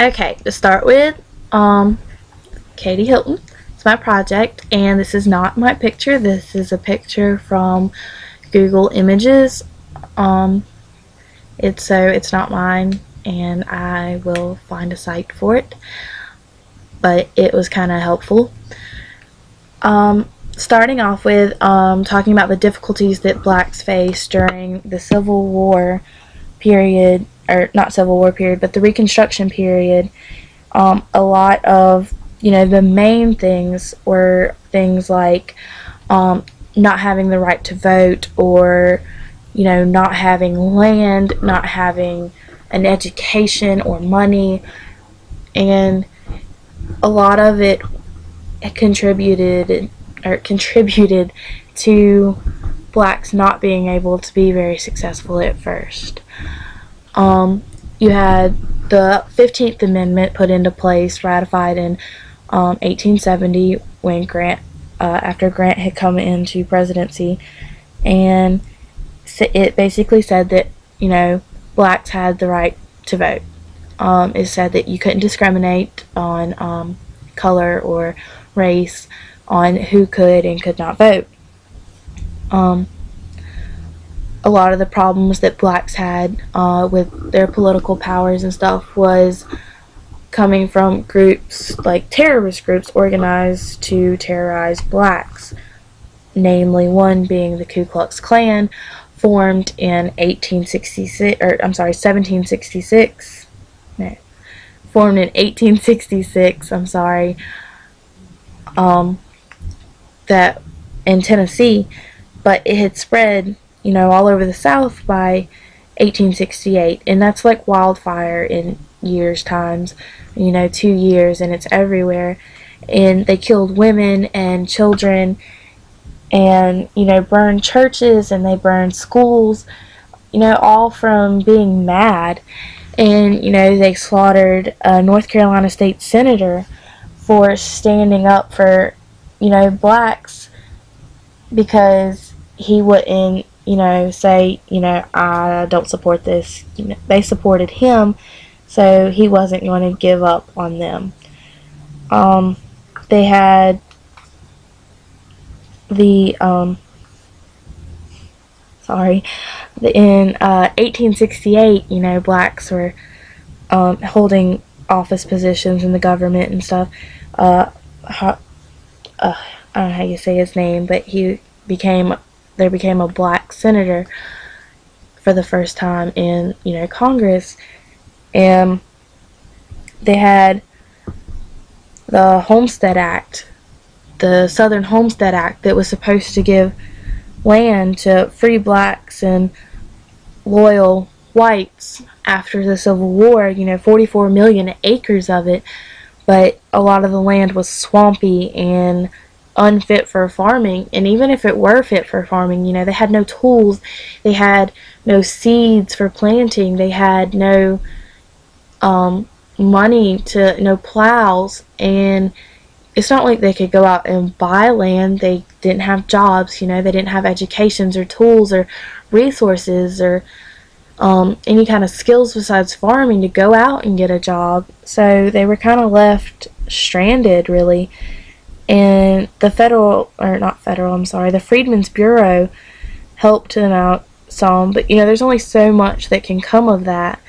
Okay, to start with, Katie Hilton. It's my project, and this is not my picture. This is a picture from Google Images. Um, it's not mine, and I will find a site for it. But it was kind of helpful. Starting off with talking about the difficulties that blacks faced during the Civil War period, or not Civil War period, but the Reconstruction period. A lot of, the main things were things like not having the right to vote, or, not having land, not having an education or money, and a lot of it contributed to blacks not being able to be very successful at first. You had the 15th Amendment put into place, ratified in 1870 when after Grant had come into presidency, and it basically said that blacks had the right to vote. It said that you couldn't discriminate on color or race on who could and could not vote. A lot of the problems that blacks had with their political powers and stuff was coming from groups like terrorist groups organized to terrorize blacks, namely one being the Ku Klux Klan, formed in 1766. No, formed in 1866. That in Tennessee, but it had spread all over the South by 1868, and that's like wildfire in years times, 2 years, and it's everywhere, and they killed women and children, and burned churches, and they burned schools, all from being mad, and they slaughtered a North Carolina state senator for standing up for blacks, because he wouldn't say, I don't support this. They supported him, so he wasn't going to give up on them. They had in 1868, blacks were holding office positions in the government and stuff. I don't know how you say his name, but there became a black senator for the first time in Congress, and they had the Homestead Act, the Southern Homestead Act, that was supposed to give land to free blacks and loyal whites after the Civil War, 44 million acres of it, but a lot of the land was swampy and unfit for farming. And even if it were fit for farming, they had no tools, they had no seeds for planting, they had no money no plows, and it's not like they could go out and buy land. They didn't have jobs, they didn't have educations or tools or resources or any kind of skills besides farming to go out and get a job. So they were kind of left stranded, really. And the Freedmen's Bureau helped them out some, but there's only so much that can come of that,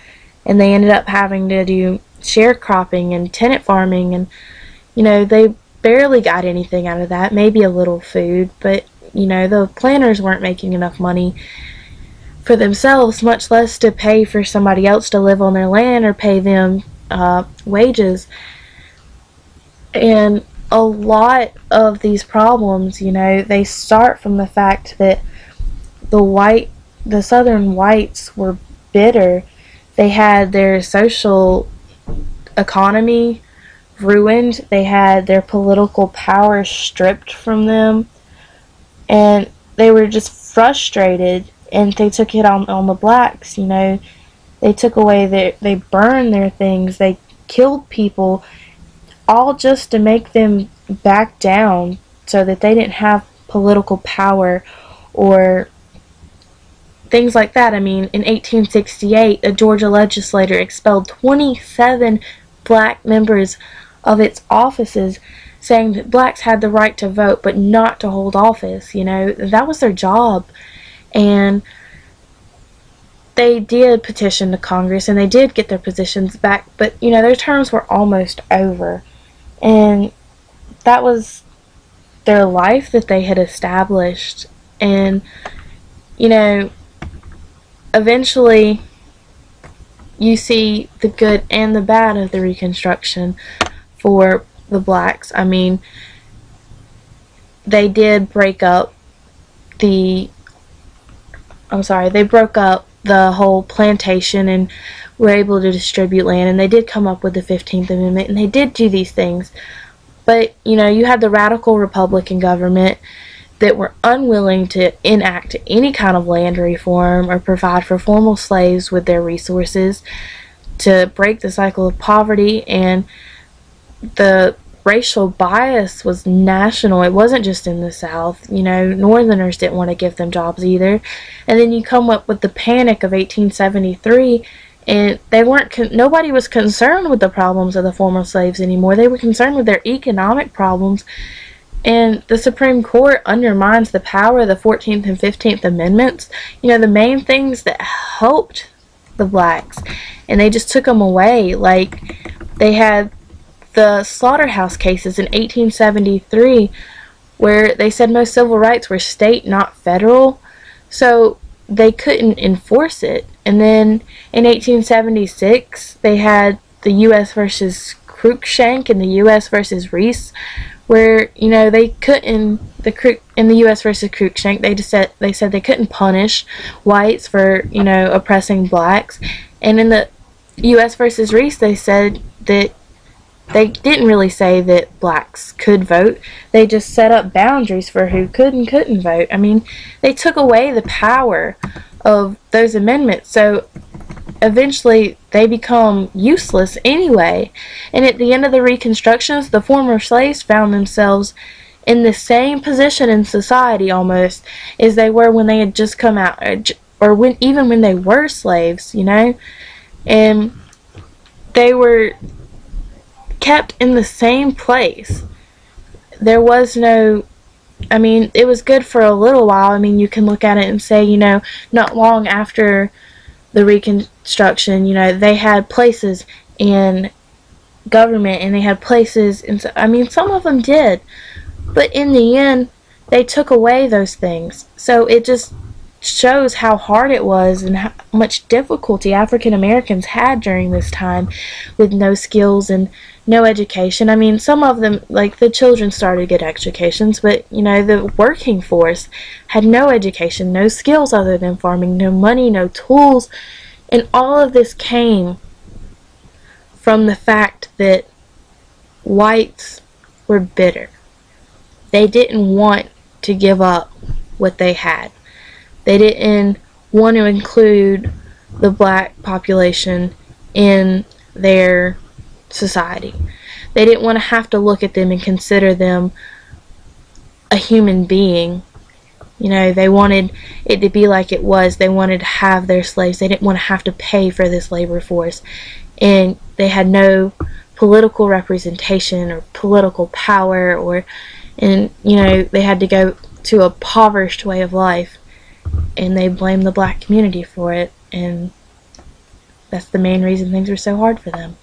and they ended up having to do sharecropping and tenant farming, and they barely got anything out of that, maybe a little food, but the planters weren't making enough money for themselves, much less to pay for somebody else to live on their land or pay them wages. And a lot of these problems, they start from the fact that the Southern whites were bitter. They had their social economy ruined. They had their political power stripped from them, and they were just frustrated, and they took it on the blacks. They took away they burned their things, they killed people, all just to make them back down so that they didn't have political power or things like that. In 1868, a Georgia legislator expelled 27 black members of its offices, saying that blacks had the right to vote but not to hold office. You know, that was their job. And they did petition to Congress and they did get their positions back, but you know, their terms were almost over. And that was their life that they had established. And you know, eventually you see the good and the bad of the Reconstruction for the blacks. I mean, they did break up the they broke up the whole plantation and were able to distribute land, and they did come up with the 15th Amendment, and they did do these things. But you know, you had the radical Republican government that were unwilling to enact any kind of land reform or provide for formal slaves with their resources to break the cycle of poverty. And the racial bias was national. It wasn't just in the South. You know, Northerners didn't want to give them jobs either. And then you come up with the Panic of 1873, and nobody was concerned with the problems of the former slaves anymore. They were concerned with their economic problems. And the Supreme Court undermines the power of the 14th and 15th Amendments. You know, the main things that helped the blacks. And they just took them away. Like, they had the slaughterhouse cases in 1873 where they said most civil rights were state, not federal. So they couldn't enforce it. And then in 1876, they had the U.S. versus Cruikshank and the U.S. versus Reese, where you know they couldn't in the U.S. versus Cruikshank they said they couldn't punish whites for you know oppressing blacks, and in the U.S. versus Reese they said that they didn't really say that blacks could vote. They just set up boundaries for who could and couldn't vote. I mean, they took away the power of those amendments, so eventually they become useless anyway. And at the end of the Reconstructions, the former slaves found themselves in the same position in society almost as they were when they had just come out, or even when they were slaves, you know. And they were kept in the same place. There was no, I mean, it was good for a little while. I mean, you can look at it and say, you know, not long after the Reconstruction, you know, they had places in government and they had places in, I mean, some of them did, but in the end they took away those things. So it just shows how hard it was and how much difficulty African Americans had during this time with no skills and no education. I mean, some of them, like the children, started to get educations, but you know, the working force had no education, no skills other than farming, no money, no tools. And all of this came from the fact that whites were bitter. They didn't want to give up what they had. They didn't want to include the black population in their society. They didn't want to have to look at them and consider them a human being. You know, they wanted it to be like it was. They wanted to have their slaves. They didn't want to have to pay for this labor force. And they had no political representation or political power, and you know, they had to go to a impoverished way of life. And they blamed the black community for it, and that's the main reason things were so hard for them.